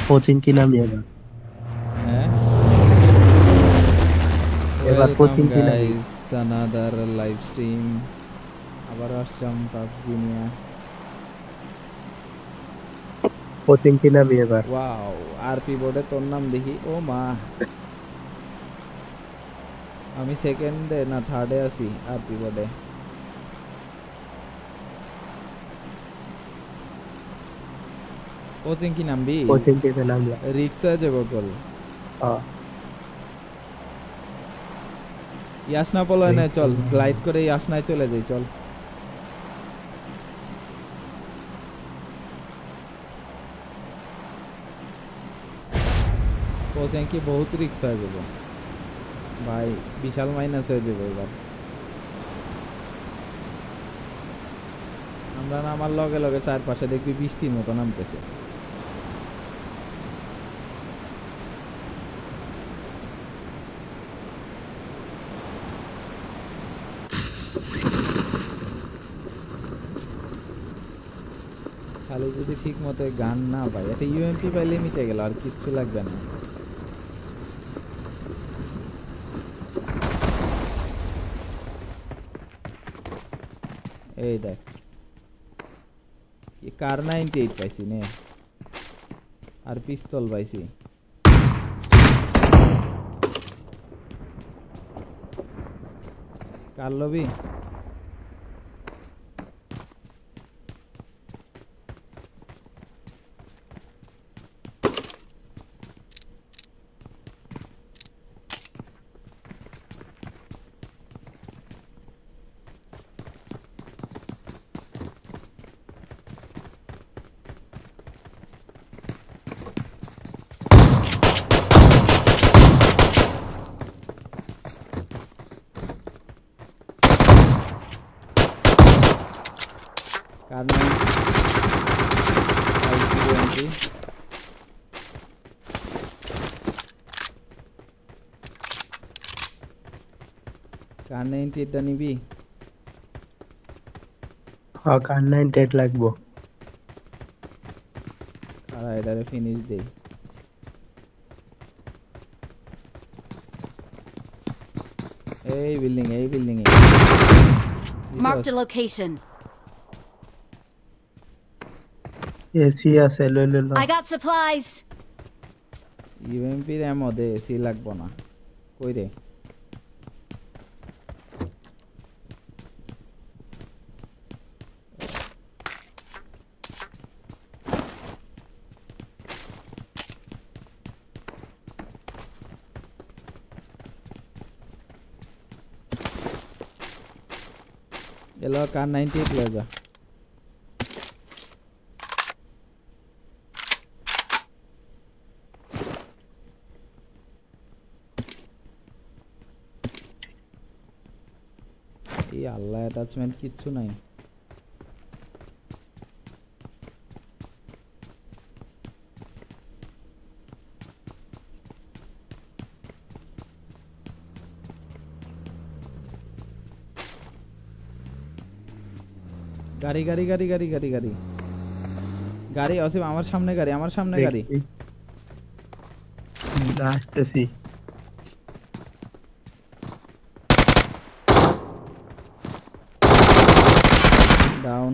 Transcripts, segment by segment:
Coaching কিনামি এবার। হ্যাঁ, এবার ওয়েলকাম কোচিং কিনামি। Guys, another live stream. আবার আসলাম পাবজি নিয়ে। কোচিং কিনামি এবার। ওয়াও, আরপি বোর্ডে তোর নাম দেখি, ও মা। আমি সেকেন্ডে না থার্ডে আছি আরপি বোর্ডে। কোচিং কি নামবি? কোচিং টিতে নামলাম। রিক্সা যাব কল। হ্যাঁ, ইয়াসনা পলায়নে রিক্সা চল, যাবো। গ্লাইড করে ইয়াসনায় চলে যাই, চল। কোচিং কি বহুত রিক্স হয়ে যাব ভাই, বিশাল মাইনাস হয়ে যাবে এবার। আমরা নামার লগে লগে চারপাশে দেখবি বৃষ্টির মতো নামতেছে। খালি যদি ঠিক মতো গান না পাই, এটা ইউএমপি পাইলে মিটে গেল, আর কিচ্ছু লাগবে না। এই দেখ, কি কার 98 পাইছি নে, আর পিস্তল পাইছি। কার লবি? কার 98 কার 98টা নিবি? হ্যাঁ, কার 98 লাগবো। আর এটারে ফিনিশ দেই। এই বিল্ডিং, এই বিল্ডিং এ Marked দিছস? a location. এসি আছে, লই লই ল। I got supplies. ইউএমপির এমো দে, এসি লাগবো না। কই রে? এলো কার 98 লয়ে যা। এই আল্লাহ, অ্যাটাচমেন্ট কিচ্ছু নাই। গাড়ি গাড়ি গাড়ি গাড়ি গাড়ি গাড়ি গাড়ি, অসীম আমার সামনে গাড়ি, আমার সামনে গাড়ি। দেখছি, আসতেছি। ডাউন।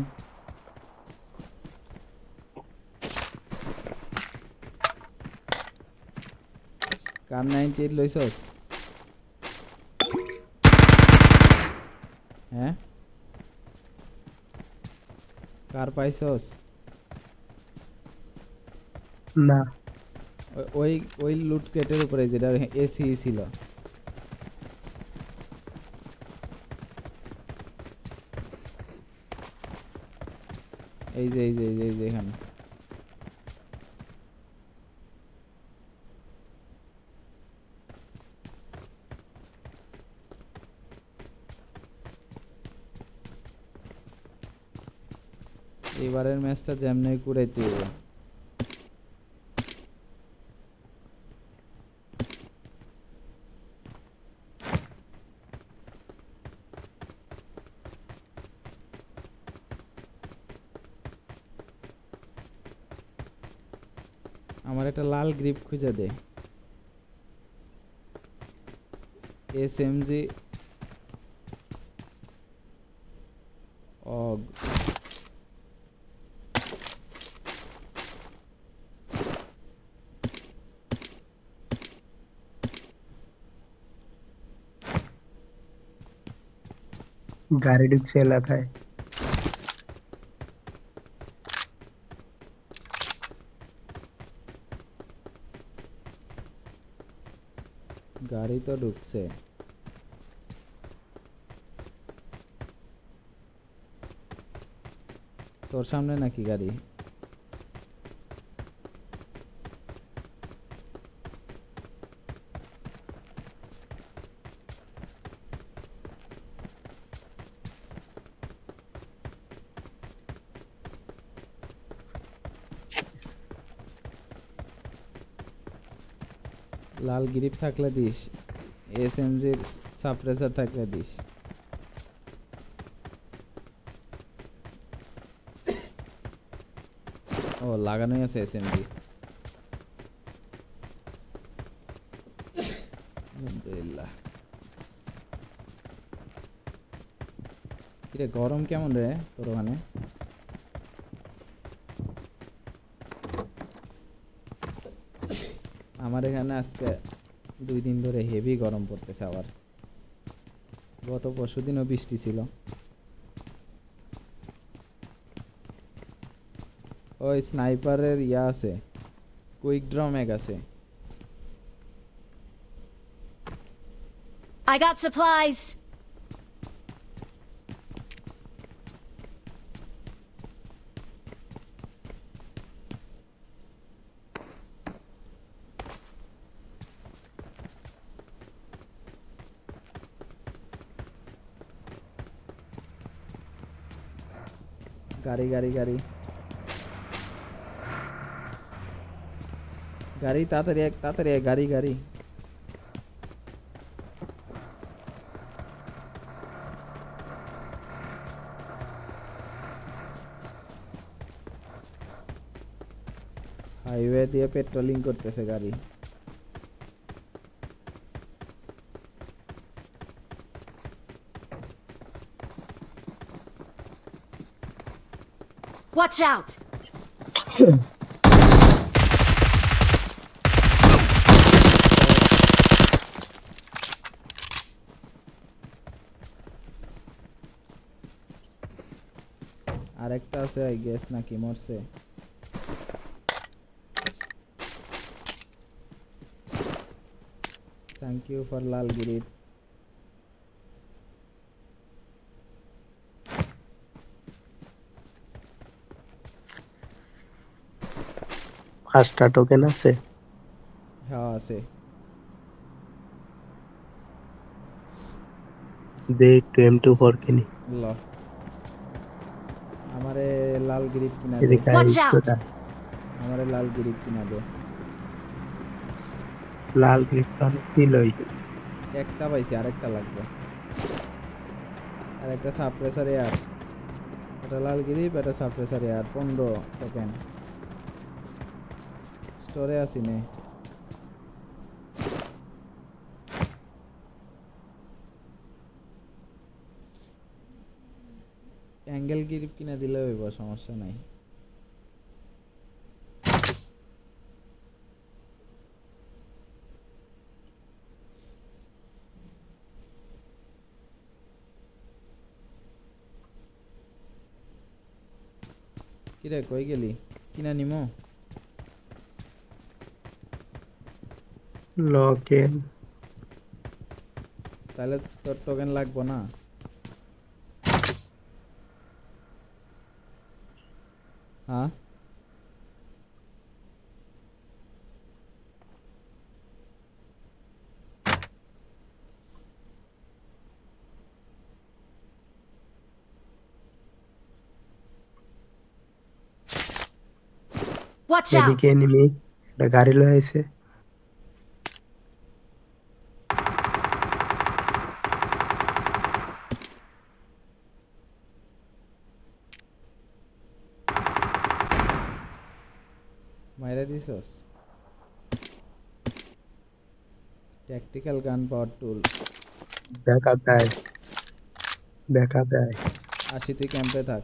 কার 98 লইছস? হ্যাঁ, কার পাইছস? না, ওই ওই লুট ক্রেটের উপরে যেটা এসি ছিল। এই যে এই যে এই যে এই যে এখানে। এবারের ম্যাচটা যেমনি কুড়াইতে হবে। আমার একটা লাল গ্রিপ খুঁজে দে এসএমজি অগ গাড়ি ঢুকছে এলাকায়। গাড়ি তো ঢুকছে তোর সামনে নাকি গাড়ি লাল গ্রিপ থাকলে দিস এসএমজির সাপ্রেসার থাকলে দিস ও লাগানোই আছে এসএমজি আলহামদুলিল্লাহ কিরে গরম কেমন রে তোর ওখানে আমার এখানে আজকে 2 দিন ধরে হেভি গরম পড়তেছে আবার গত পরশুদিনও বৃষ্টি ছিল ওই স্নাইপারের ইয়া আছে কুইক ড্র ম্যাগ আছে I got supplies. গাড়ি গাড়ি গাড়ি গাড়ি তাড়াতাড়ি আয়, গাড়ি গাড়ি হাইওয়ে দিয়ে পেট্রোলিং করতেছে গাড়ি Watch out. আরেকটা আছে আই গেস নাকি মরছে থ্যাংক ইউ ফর লাল গ্রিপ পাঁচটা টোকেন আছে। হ্যাঁ আছে দে একটু M24 কিনি। ল আমারে লাল গ্রিপ কিনা দে এদিকে Watch আয় out! তোরা। আমারে লাল গ্রিপ কিনা দে লাল ক্লিপ কি লই? একটা পাইছি আরেকটা লাগবে আরেকটা সাপ্রেসার এয়ার এটা লাল গ্রিপ এটা সাপ্রেসার এয়ার 15 টোকেন স্টোরে আসি নে অ্যাঙ্গেল গ্রিপ কিনা দিলে হইব সমস্যা নাই কিরে কই গেলি কিনা নিমো লকেন তাহলে তোর টোকেন লাগবো না হ্যাঁ Watch out! এদিকে এনিমি একটা গাড়ি লয়ে আইছে। মাইরা দিছস ট্যাকটিক্যাল গান পাওয়ার টুল। ব্যাকআপ দেয়, ব্যাকআপ দেয়। আসি, তুই ক্যাম্পে থাক।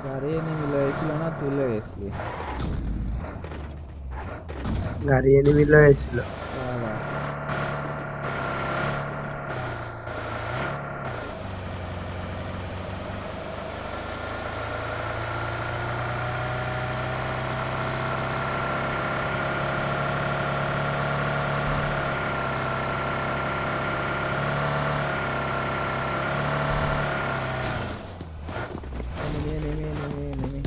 গাড়ি এনে মিলে গেছিল না, তুলে গেছিলি? গাড়ি এনিমি লয়েছিল। বাবা, enemy.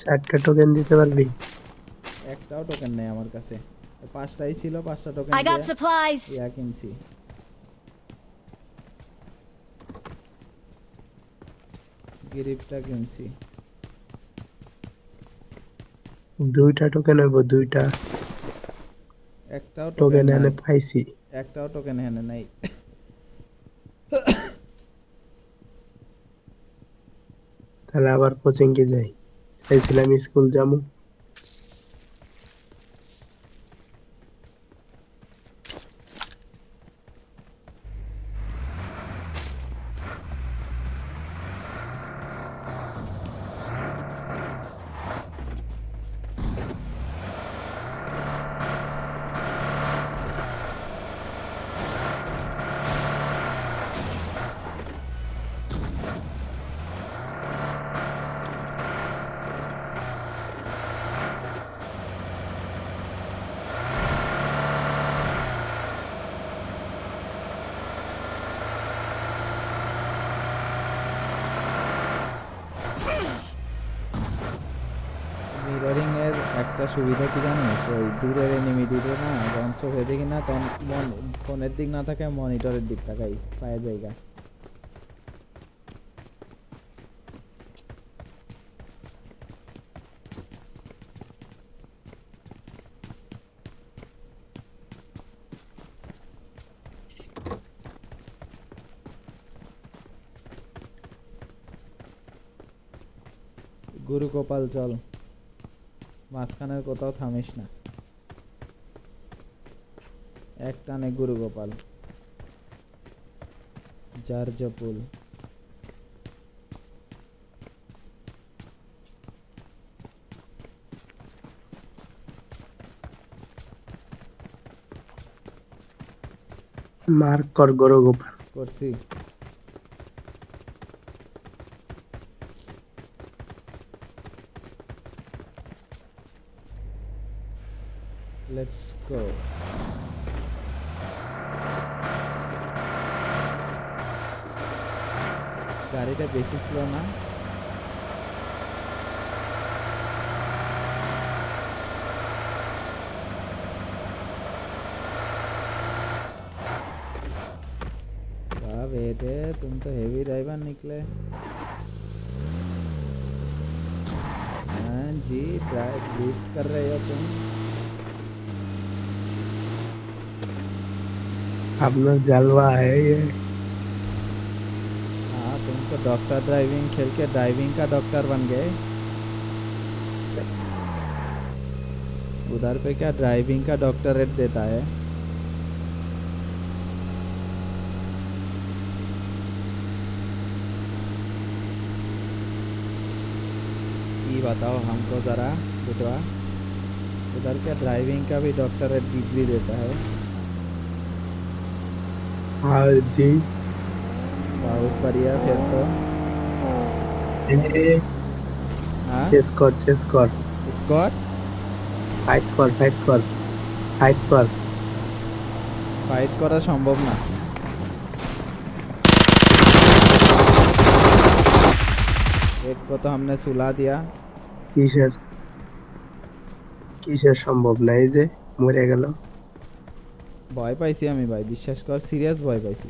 চারটে টোকেন দিতে পারবি? একটাও টোকেন নেই আমার কাছে। 5টাই ছিল, 5টা টোকেন I got supplies. ইয়া কিনছি। গ্রিপটা কিনছি। 2টা টোকেন হইব, 2টা একটাও টোকেন টোকেন এনে নাই, পাইছি। একটাও টোকেন এখানে নাই। তাহলে আবার কোচিং কি যাই? চাইছিলাম স্কুল যাবো। মিররিং এর একটা সুবিধা কি জানিস? ওই দূরের এনিমি দিলে না, যখন চোখে দেখি না তখন ফোনের দিক না থাকে, মনিটরের দিক তাকাই পায়ে জায়গা। গুরু গোপাল চল, মাঝখানের কোথাও থামিস না, এক টানে গুরু গোপাল। জারজাপুল মার্ক কর গরু গোপাল। করছি। Let's go. গাড়িটা বেশি স্লো না? वाह बेटे, तुम तो हेवी ड्राइवर निकले। हाँ जी, ड्राइव कर रहे हो तुम। अपना जलवा है ये। हाँ, तुम तो डॉक्टर ड्राइविंग खेल के ड्राइविंग का डॉक्टर बन गए। उधर पे क्या ड्राइविंग का डॉक्टरेट देता है? ये बताओ हमको ज़रा बेटवा, उधर क्या ड्राइविंग का भी डॉक्टरेट डिग्री देता है? हाँ जी। बहुत बढ़िया फिर तो। हाँ, चेस कर, चेस कर। स्कॉट फाइट कर, फाइट कर, फाइट कर। ফাইট করা সম্ভব না। দেখবো তো हमने सुला दिया। কিসের কিসের সম্ভব না, এই যে মরে গেল। ভয় পাইছি আমি ভাই, বিশ্বাস কর, সিরিয়াস ভয় পাইছি।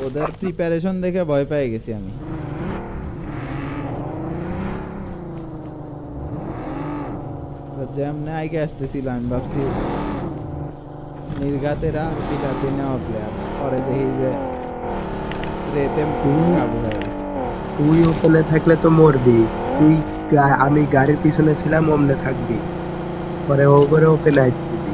ওদের প্রিপারেশন দেখে ভয় পেয়ে গেছি আমি। যেমনে আগে আসতেছিল আমি ভাবছি নির্ঘাতেরা পিটার নেওয়া প্লেয়ার, পরে দেখি যে স্প্রেতে কাবু হয়ে গেছে। তুই ওখানে থাকলে তো মরবি। তুই আমি গাড়ির পিছনে ছিলাম, অমনে থাকবি, পরে ও করে ওকে নাইট দিবি।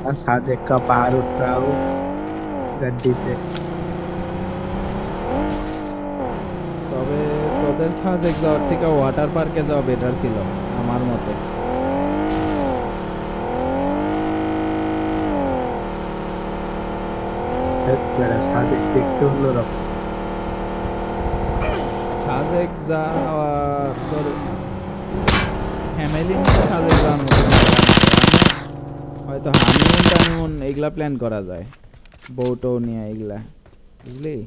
আর साजे का पहाड़ उठ रहा हूँ गड्डी से। তবে তোদের সাজেক যাওয়ার থেকে ওয়াটার পার্কে যাওয়া বেটার ছিল আমার মতে। साजे देखते অন্যরকম। সাজেক যাওয়া তোর ফ্যামিলি নিয়ে সাজেক যাওয়ার মতো মজা না। হয়তো হানিমুন টানিমুন এগুলা প্ল্যান করা যায়, বউটো নিয়ে এগুলা, বুঝলি?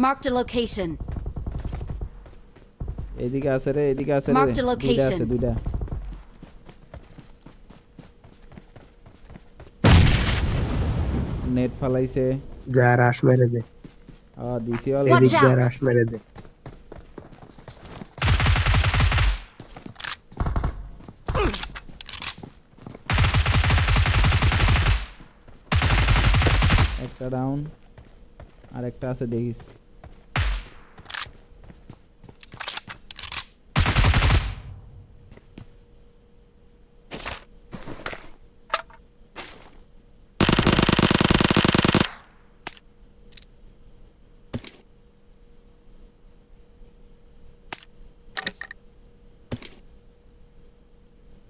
Marked a location. এদিকে আছে রে, এদিকে আছে রে, Marked a দুইটা location. আছে, দুইটা। নেট ফালাইছে। যা রাশ মেরে দে, দিছি Watch অলরেডি। এদিক যা out! রাশ মেরে দে। একটা ডাউন, আর একটা আছে দেখিস।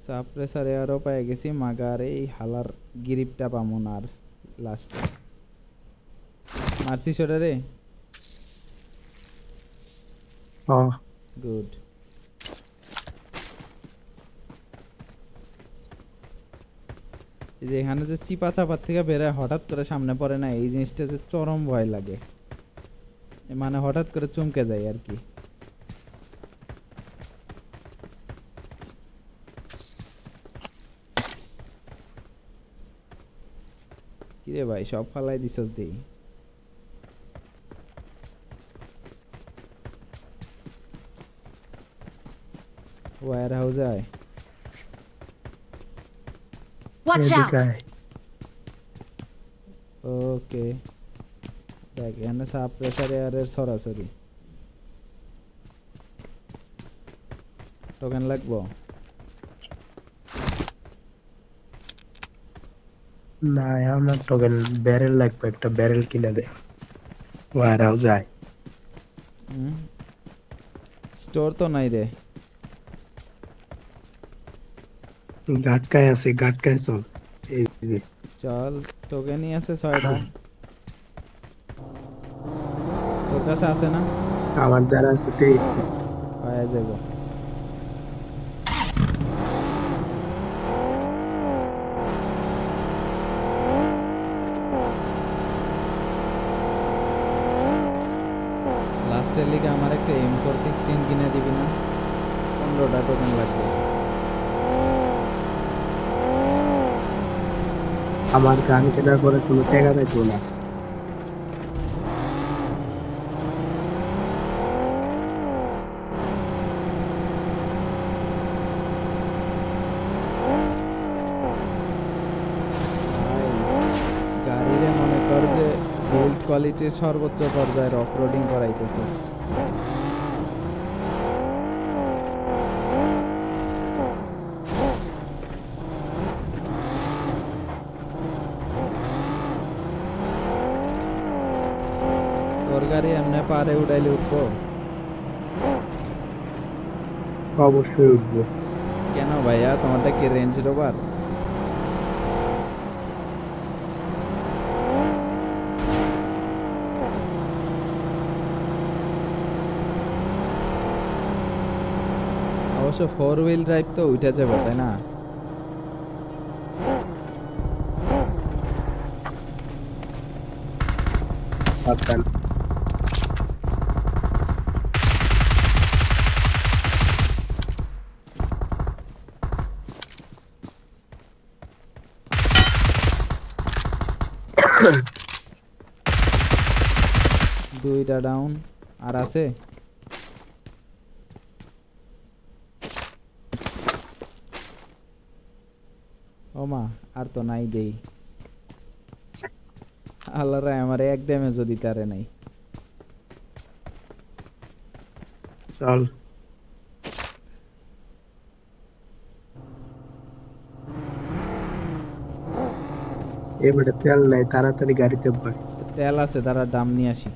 সাপ্রেসারে আরও পেয়ে গেছি, মাগার এই হালার গিরিপটা পামুন আর লাস্টে মারছি সোটা রে। হ্যাঁ গুড। এই যে এখানে যে চিপা চাপার থেকে বেরোয় হঠাৎ করে সামনে পড়ে না, এই জিনিসটা যে চরম ভয় লাগে, মানে হঠাৎ করে চমকে যায় আর কি। কিরে ভাই সব ফালাই দিছস দেই। ওয়ার হাউসে আয়। Watch out! এদিকে আয়। ওকে, দেখ এখানে সাব প্রেসার এয়ারের সরাসরি টোকেন লাগবো। না আমার টোকেন ব্যারেল লাগবে, একটা ব্যারেল কিনে দে। ওয়ারাও যায়। স্টোর তো নাই রে। গাটকায় আছে, গাটকায় চল। এই যে চল, টোকেনই আছে 6টা। তোর কাছে আছে না? আমার দ্বারা আছে 23। পাওয়া যাবো। লাস্টের লিগে আমার একটা M416 কিনে দিবি না? 15টা টোকেন লাগবে। আমার গান কেনার পরে কোনো টাকা থাকবো না। ভাই গাড়িরে মনে কর যে বিল্ড কোয়ালিটির সর্বোচ্চ পর্যায়ের অফরোডিং করাইতেছিস। তোর গাড়ি এমনি পারে উড়াইলে উঠবো? অবশ্যই উঠবো। কেন ভাইয়া, তোমারটা কি রেঞ্জ রোভার? অবশ্য 4 হুইল ড্রাইভ তো উঠে যাবে তাই না? সাবধান। দুইটা ডাউন আর আছে। ওমা আর তো নাই দেই। আল্লাহরা আমার এক ড্যামেজও দিতে পারে নাই। চল এবারে তেল নাই, তাড়াতাড়ি গাড়িতে ভর। তেল আছে, তারা দাম নিয়ে আসি।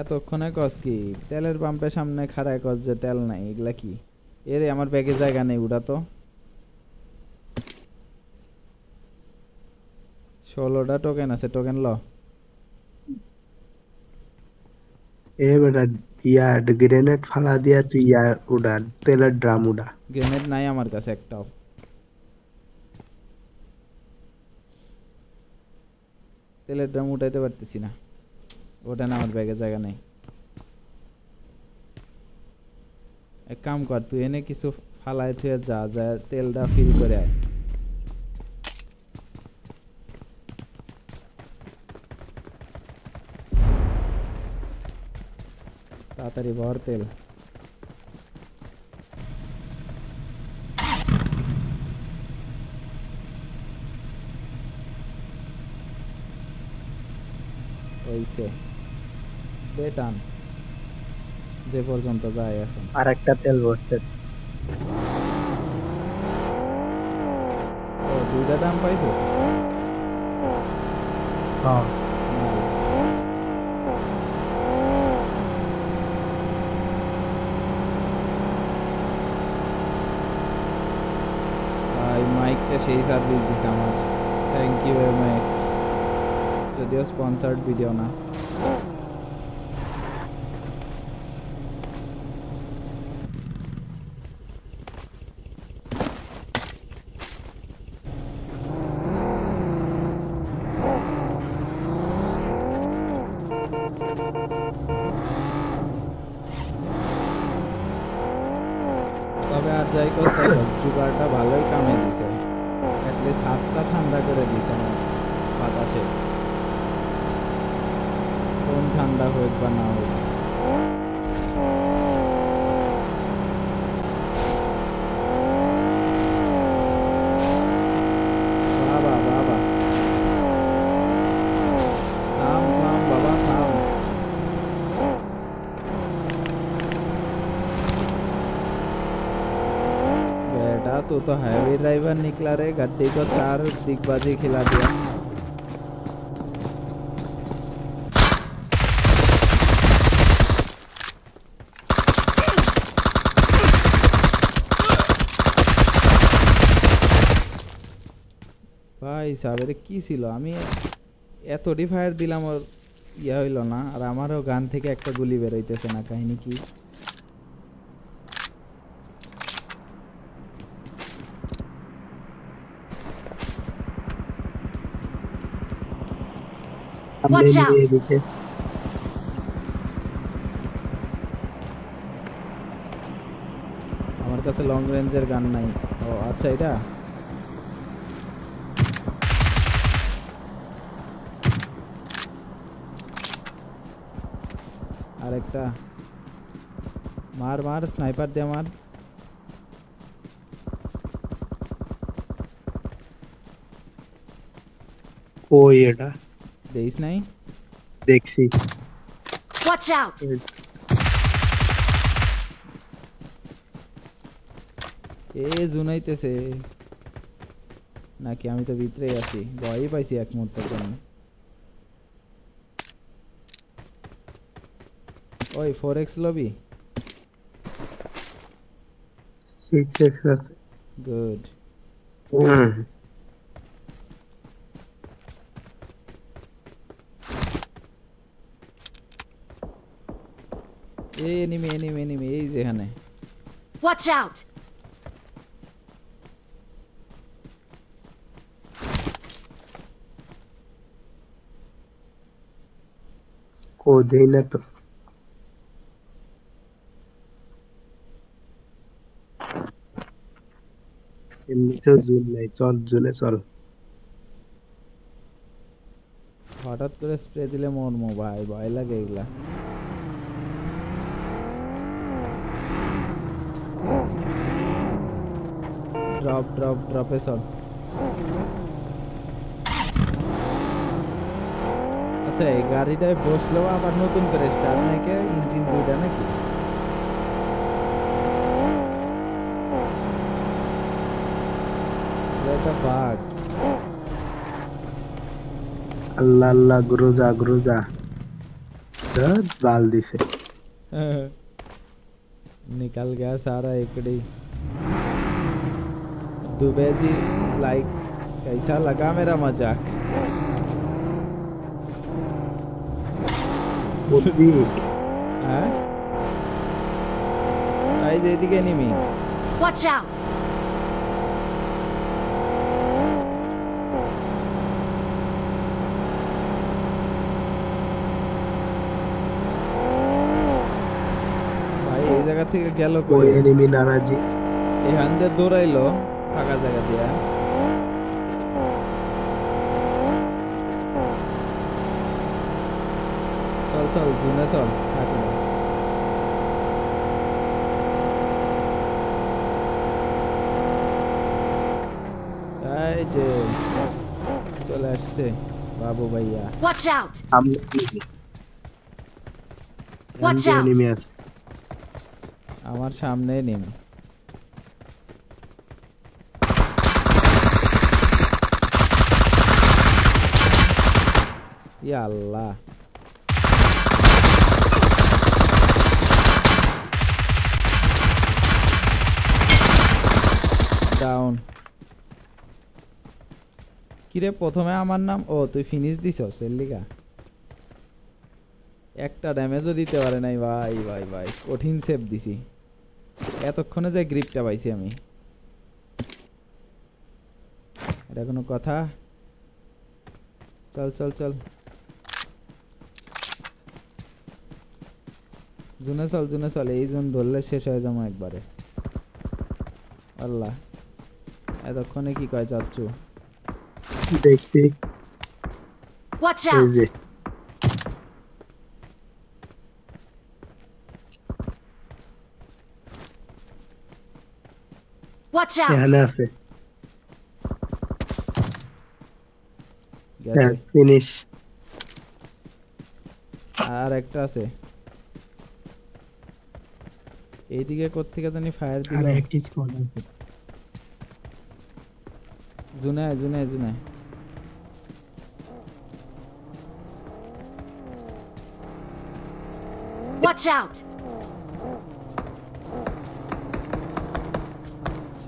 এতক্ষণে কস কি তেলের পাম্পের সামনে খাড়ায় কস যে তেল নাই, এগুলা কি? এরে আমার ব্যাগে জায়গা নেই, উড়া তো। 16টা টোকেন আছে, টোকেন ল। এবারে গ্রেনেড ফালা দিয়া তুই উড়া, তেলের ড্রাম উড়া। গ্রেনেড নাই আমার কাছে একটাও। তেলের ড্রাম উঠাইতে পারতেছি না, ওটা না আমার ব্যাগে জায়গা নেই। এক কাম কর, তুই এনে কিছু ফালায় থুয়ে যা, যা তেলটা ফিল করে আয়। তাড়াতাড়ি ভর তেল। ওইসে দে টান, যে পর্যন্ত যায় এখন। আর একটা তেল ভরতে। ও দুইটা দাম পাইছস? হ্যাঁ নাইস। ভাই মাইকটা সেই সার্ভিস দিছে আমার, থ্যাংক ইউ এমএক্স। যদিও স্পন্সর্ড ভিডিও না। তবে আর যাই কস তাই কস, জুগারটা ভালোই কামে দিছে। অ্যাটলিস্ট হাতটা ঠান্ডা করে দিছে আমার বাতাসে। ফোন ঠান্ডা হোক বা না হোক। বাবা বাবা, থাম থাম বাবা থাম। बेटा तू तो हैवी ड्राइवर निकला रे, गड्डी को 4 डिगबाजी खिला दिया। ভাই সাবেরে কি ছিল, আমি এতটি ফায়ার দিলাম ওর ইয়া হইল না, আর আমারও গান থেকে একটা গুলি বের হইতেছে না, কাহিনী কি? সামনে Watch নিয়ে out! এদিকে। আমার কাছে লং রেঞ্জের গান নাই। ও আচ্ছা, এটা আরেকটা মার মার, স্নাইপার দিয়ে মার। কই এটা? দেইস নাই? দেখছি। Watch out! এ জুনাইতেছে নাকি? আমি তো ভিতরেই আছি, ভয়ই পাইছি এক মুহূর্তের জন্য। ওই 4x লবি, 6x আছে। গুড। হুম। এই এনিমি এই যেখানে Watch out! ও দেই না তো এমনিতেও জুন নাই চল জুনে চল হঠাৎ করে স্প্রে দিলে মরমো ভাই ভয় লাগে এগুলা ড্রপে চল আচ্ছা এই গাড়িটায় বসলেও আবার নতুন করে স্টার্ট নাকি ইঞ্জিন দুইটা নাকি এটা বাগ আল্লাহ আল্লাহ গ্রোজা बाल दिसे निकल गया सारा एकड़ी दुबे जी लाइक कैसा लगा मेरा मजाक हाँ आई दे दी एनिमी Watch out! জায়গা থেকে গেল কই এনিমি নানাজি এখান দিয়ে দৌড়াইলো ফাঁকা জায়গা দিয়া চল চল জুনে চল থাকো এই যে চলে আসছে বাবু ভাইয়া Watch out! সামনে Watch out! এনিমি আছে আমার সামনে নেমে ইয়া আল্লাহ ডাউন কিরে প্রথমে আমার নাম ও তুই ফিনিশ দিছস সেলিগা একটা ড্যামেজও দিতে পারে নাই ভাই ভাই ভাই কঠিন সেভ দিছি এতক্ষণে যে গ্রিপটা পাইছি আমি এটা কোনো কথা চল চল চল জুনে চল এই জুন ধরলে শেষ হয়ে যাবো একবারে আল্লাহ এতক্ষণে কি কয় চাচ্ছু দেখছি Watch এই out! যে Watch out! এখানে আছে গেছে ফিনিশ আর একটা আছে এইদিকে কোত্থেকে জানি ফায়ার দিল আর একটি স্কোয়াড আছে জুনে Watch out!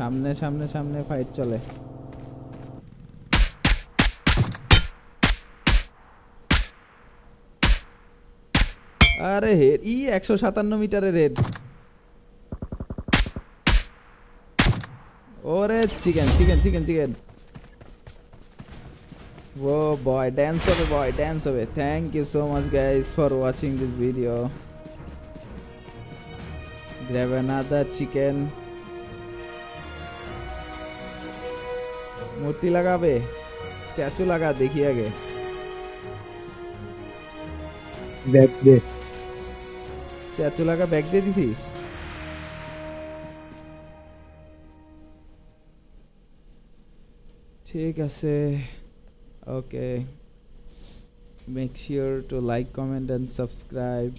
সামনে ফাইট চলে আরে হেড 157 মিটারের রেড ওরে chicken Whoa boy, dance away. Thank you so much guys for watching this video. Grab another chicken. मूर्ति लगाबे स्टैचू लगा देखिए आगे बैक दे स्टैचू लगा बैक दे दिसिस ठीक আছে okay make sure to like comment and subscribe